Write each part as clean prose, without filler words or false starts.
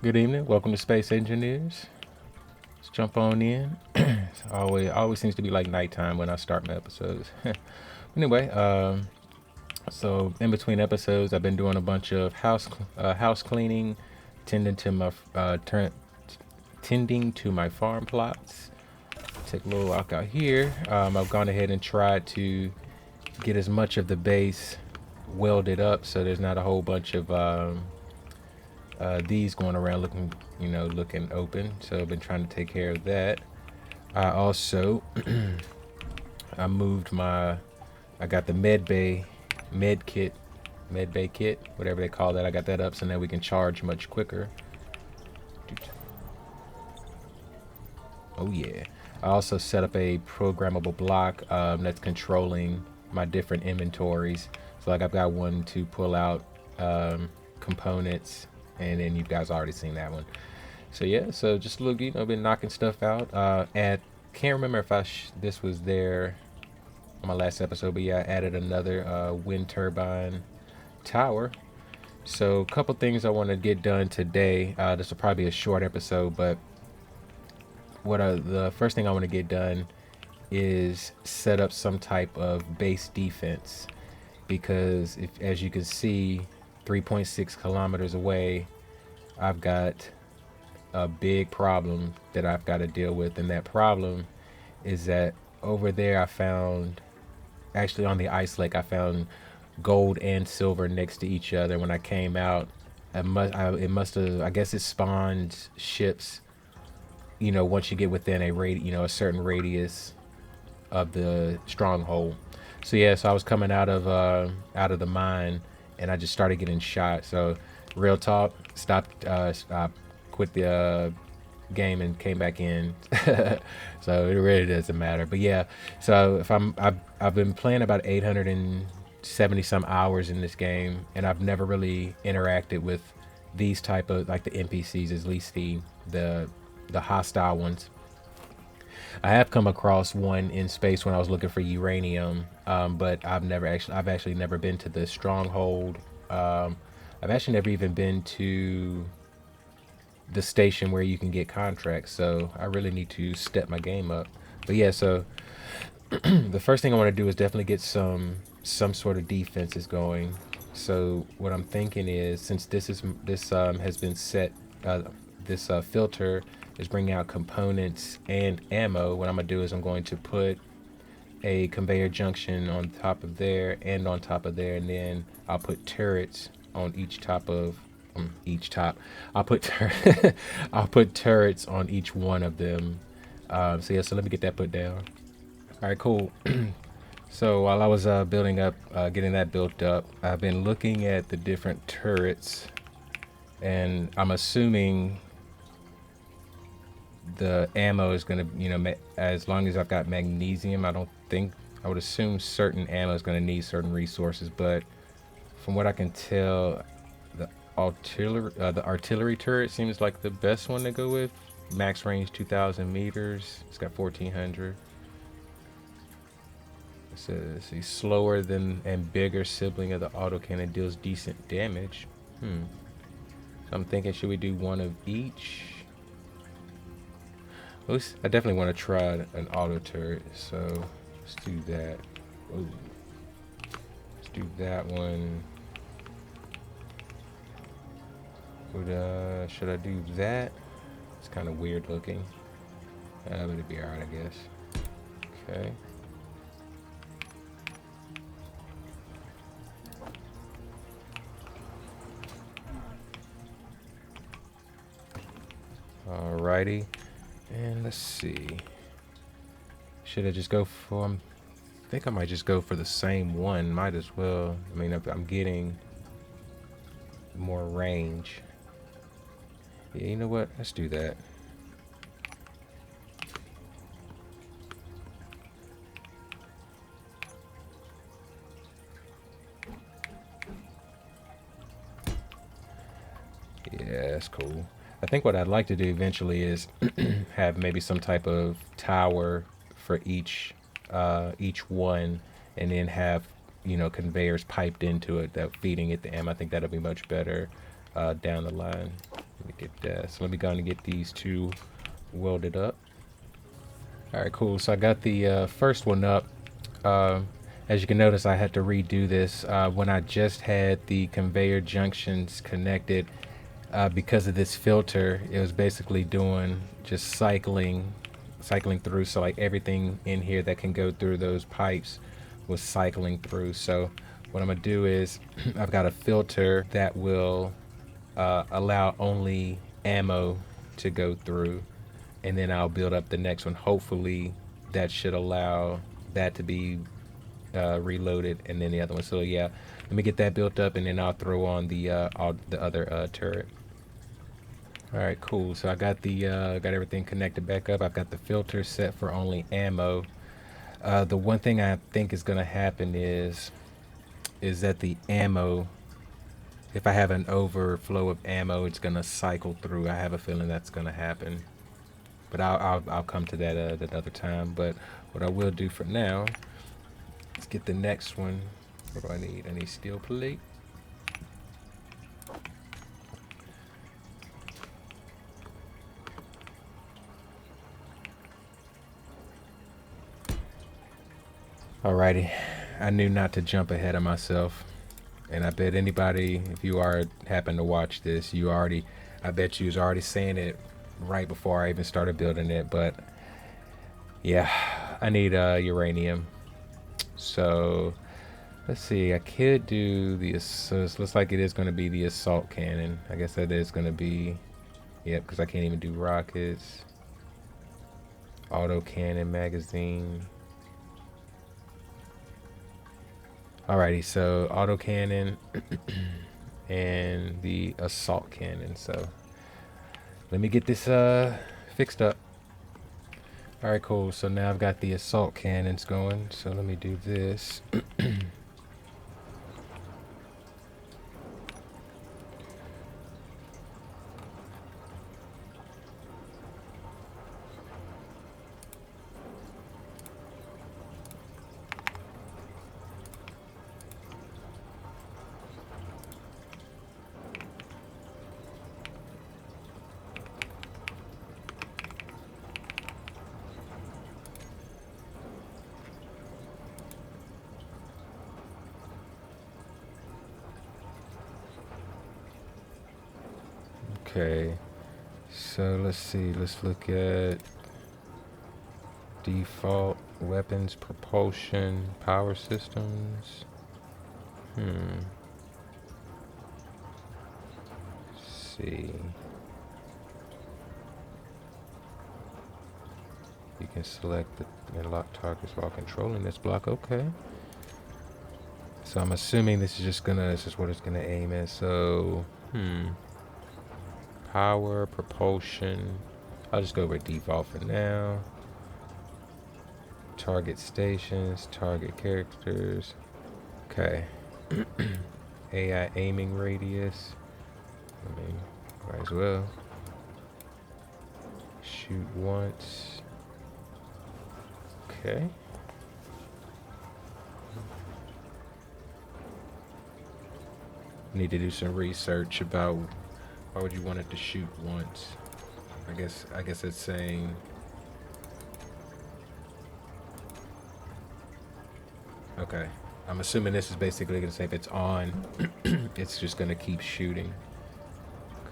Good evening. Welcome to Space Engineers. Let's jump on in. It's always seems to be like nighttime when I start my episodes. Anyway, so in between episodes, I've been doing a bunch of house cleaning, tending to my tending to my farm plots. Take a little walk out here. I've gone ahead and tried to get as much of the base welded up so there's not a whole bunch of these going around looking open. So I've been trying to take care of that. I also I moved my I got the med kit med bay kit, whatever they call that. I got that up so now we can charge much quicker. Oh yeah. I also set up a programmable block that's controlling my different inventories. So like I've got one to pull out components, and then you guys already seen that one. So yeah, so just look, been knocking stuff out. At Can't remember if this was there on my last episode, but yeah, I added another wind turbine tower. So a couple things I want to get done today. This will probably be a short episode, but the first thing I want to get done is set up some type of base defense, because if, as you can see, 3.6 kilometers away, I've got a big problem that I've got to deal with, and that problem is that over there I found, actually on the ice lake, I found gold and silver next to each other. When I came out, it must have, I guess it spawned ships. Once you get within a certain radius of the stronghold. So yeah, so I was coming out of the mine, and I just started getting shot. So real talk, stopped, quit the game and came back in. So it really doesn't matter. But yeah, so I've been playing about 870 some hours in this game, and I've never really interacted with these type of, like, the NPCs, at least the hostile ones. I have come across one in space when I was looking for uranium, but I've actually never been to the stronghold. Um, I've actually never even been to the station where you can get contracts. So I really need to step my game up. But yeah, so the first thing I want to do is definitely get some sort of defenses going. So what I'm thinking is, since this has been set, this filter is bringing out components and ammo. What I'm gonna do is I'm going to put a conveyor junction on top of there and on top of there, and then I'll put turrets on each top of each top. I'll put I'll put turrets on each one of them. So yeah, so let me get that put down. All right, cool. So while I was getting that built up, I've been looking at the different turrets, and I'm assuming the ammo is gonna, as long as I've got magnesium, I would assume certain ammo is gonna need certain resources. But from what I can tell, the artillery turret seems like the best one to go with. Max range 2,000 meters. It's got 1,400. It says he's slower than and bigger sibling of the autocannon, deals decent damage. So I'm thinking, should we do one of each? I definitely want to try an auto turret, so let's do that. Ooh. Let's do that one. Should I do that? It's kind of weird looking. But it'd be alright, I guess. Okay. Alrighty. And let's see. Should I just go for... I think I might just go for the same one. Might as well. I mean, I'm getting more range. Yeah, you know what? Let's do that. Yeah, that's cool. I think what I'd like to do eventually is have maybe some type of tower for each one, and then have, conveyors piped into it that feeding it the ammo. I think that'll be much better down the line. Let me get that. So let me go and get these two welded up. All right, cool. So I got the first one up. Uh, as you can notice, I had to redo this when I just had the conveyor junctions connected. Because of this filter, it was basically doing just cycling through. So like everything in here that can go through those pipes was cycling through. So what I'm gonna do is I've got a filter that will allow only ammo to go through, and then I'll build up the next one. Hopefully that should allow that to be reloaded, and then the other one. So yeah, let me get that built up, and then I'll throw on the other turret. All right, cool. So I got the got everything connected back up. I've got the filter set for only ammo. The one thing I think is gonna happen is that the ammo, if I have an overflow of ammo, it's gonna cycle through. I have a feeling that's gonna happen, but I'll come to that at another time. But what I will do for now, let's get the next one. What do I need? I need steel plate. Alrighty, I knew not to jump ahead of myself, and I bet anybody, if you happen to watch this, I bet you was already saying it right before I even started building it. But yeah, I need uranium. So let's see, I could do so it looks like it is going to be the assault cannon. I guess that is going to be, yep, because I can't even do rockets. Auto cannon magazine. Alrighty, so auto cannon and the assault cannon. So let me get this fixed up. Alright, cool. So now I've got the assault cannons going. So let me do this. Okay, so let's see, let's look at default weapons, propulsion, power systems. Let's see. You can select and lock targets while controlling this block. Okay. So I'm assuming this is what it's gonna aim at. So, power, propulsion. I'll just go with default for now. Target stations, target characters. Okay. AI aiming radius. I mean, might as well. Shoot once. Okay. Need to do some research about why would you want it to shoot once. I guess it's saying okay. I'm assuming this is basically gonna say if it's on, it's just gonna keep shooting.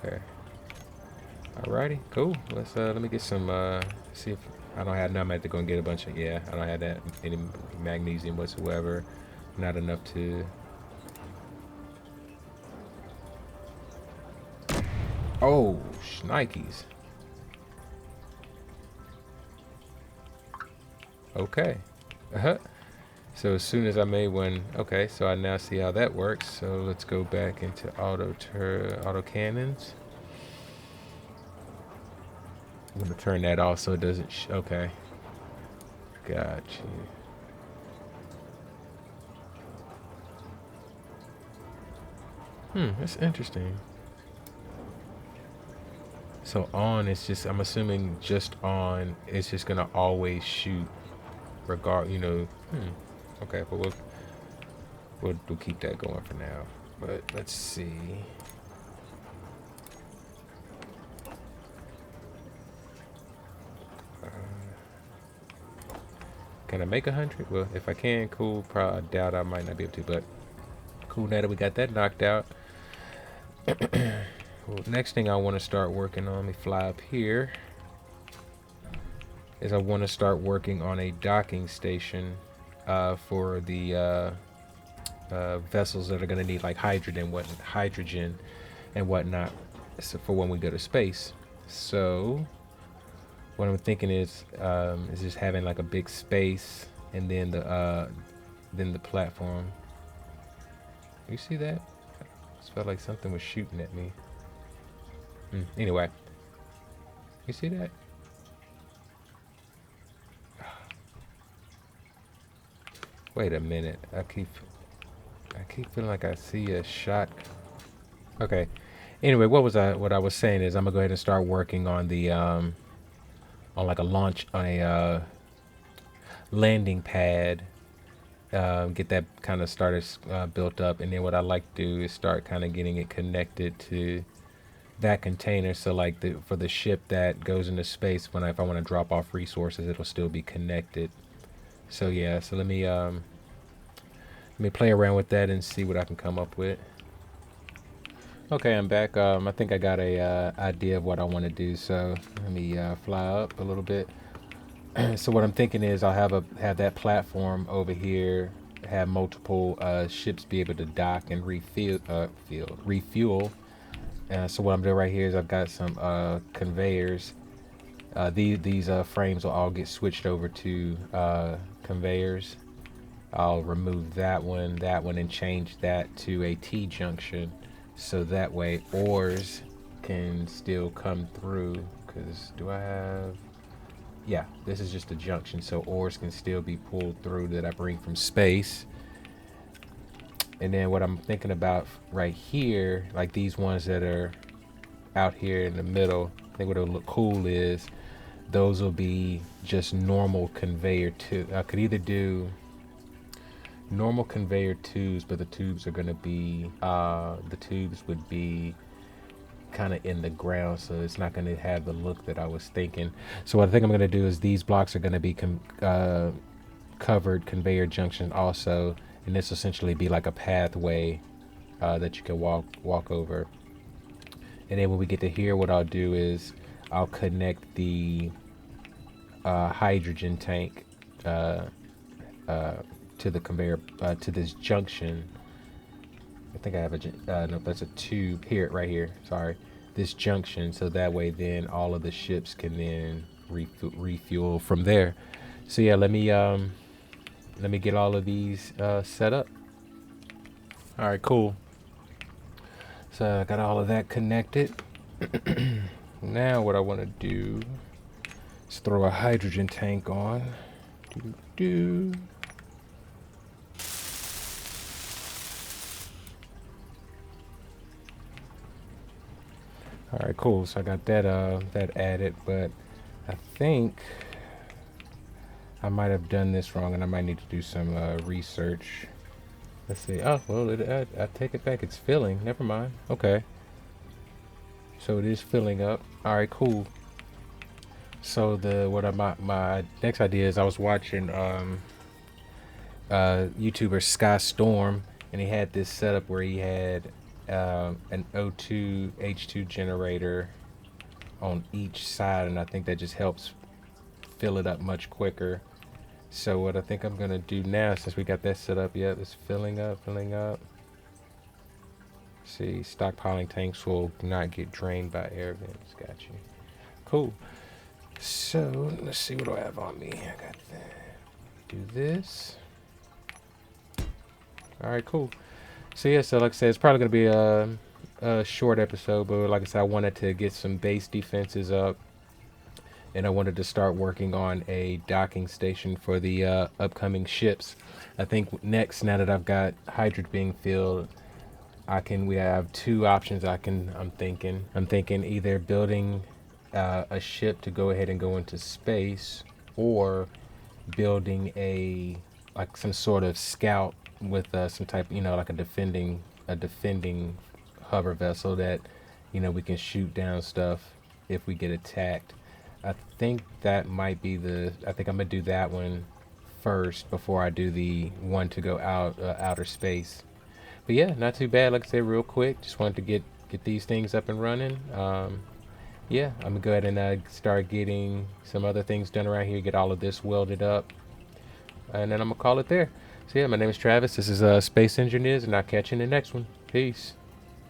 Okay. Alrighty, cool. Let me get some see if I don't have I'm at to go and get a bunch of I don't have that any magnesium whatsoever. Not enough to oh, shnikes. Okay. So as soon as I made one, okay, so I now see how that works. So let's go back into auto cannons. I'm gonna turn that off so it doesn't okay. Got you. That's interesting. So on, it's just, I'm assuming just on, it's just gonna always shoot okay, but we'll keep that going for now. But let's see. Can I make 100? Well, if I can, cool. Probably, I doubt I might not be able to, but cool. Now that we got that knocked out, well, next thing I want to start working on, let me fly up here, is I want to start working on a docking station for the vessels that are going to need like hydrogen and whatnot, so for when we go to space. So what I'm thinking is just having like a big space and then the platform. You see that? I just felt like something was shooting at me. Anyway, you see that? Wait a minute. I keep feeling like I see a shot. Okay. Anyway, what I was saying is I'm gonna go ahead and start working on the on like a launch on a landing pad. Get that kind of started built up, and then what I like to do is start kind of getting it connected to that container, so like for the ship that goes into space, if I want to drop off resources, it'll still be connected. So yeah, so let me play around with that and see what I can come up with. Okay, I'm back. I think I got a idea of what I want to do, so let me fly up a little bit. So what I'm thinking is I'll have that platform over here, have multiple ships be able to dock and refuel. So what I'm doing right here is I've got some conveyors. These frames will all get switched over to conveyors. I'll remove that one, and change that to a T-junction, so that way ores can still come through. Because do I have... Yeah, this is just a junction, so ores can still be pulled through that I bring from space. And then what I'm thinking about right here, like these ones that are out here in the middle, I think what will look cool is those will be just normal conveyor tubes. I could either do normal conveyor tubes, but the tubes are going to be the tubes would be kind of in the ground, so it's not going to have the look that I was thinking. So what I think I'm going to do is these blocks are going to be covered conveyor junction also, and this will essentially be like a pathway that you can walk over. And then when we get to here, what I'll do is I'll connect the hydrogen tank to the conveyor, to this junction. I think I have a no, that's a tube here, right here. Sorry, this junction, so that way then all of the ships can then refuel from there. So yeah, let me get all of these set up. All right, cool. So I got all of that connected. Now what I want to do is throw a hydrogen tank on. All right, cool. So I got that added, but I think I might have done this wrong, and I might need to do some research. Let's see. Oh, well, I take it back. It's filling. Never mind. Okay. So it is filling up. All right, cool. So my next idea is I was watching YouTuber Sky Storm, and he had this setup where he had an O2 H2 generator on each side, and I think that just helps fill it up much quicker. So what I think I'm gonna do now, since we got that set up, yeah, it's filling up. See, stockpiling tanks will not get drained by air vents. Got you. Cool. So let's see, what do I have on me? I got that. Do this. All right, cool. So yeah, so like I said, it's probably gonna be a short episode, but like I said, I wanted to get some base defenses up, and I wanted to start working on a docking station for the upcoming ships. I think next, now that I've got hydrogen being filled, we have two options. I'm thinking either building a ship to go ahead and go into space, or building some sort of scout with some type, like a defending hover vessel that, we can shoot down stuff if we get attacked. I think that might be I think I'm gonna do that one first before I do the one to go out outer space. But yeah, not too bad. Like I said, real quick, just wanted to get these things up and running. Yeah, I'm gonna go ahead and start getting some other things done around here. Get all of this welded up, and then I'm gonna call it there. So yeah, my name is Travis. This is Space Engineers, and I'll catch you in the next one. Peace.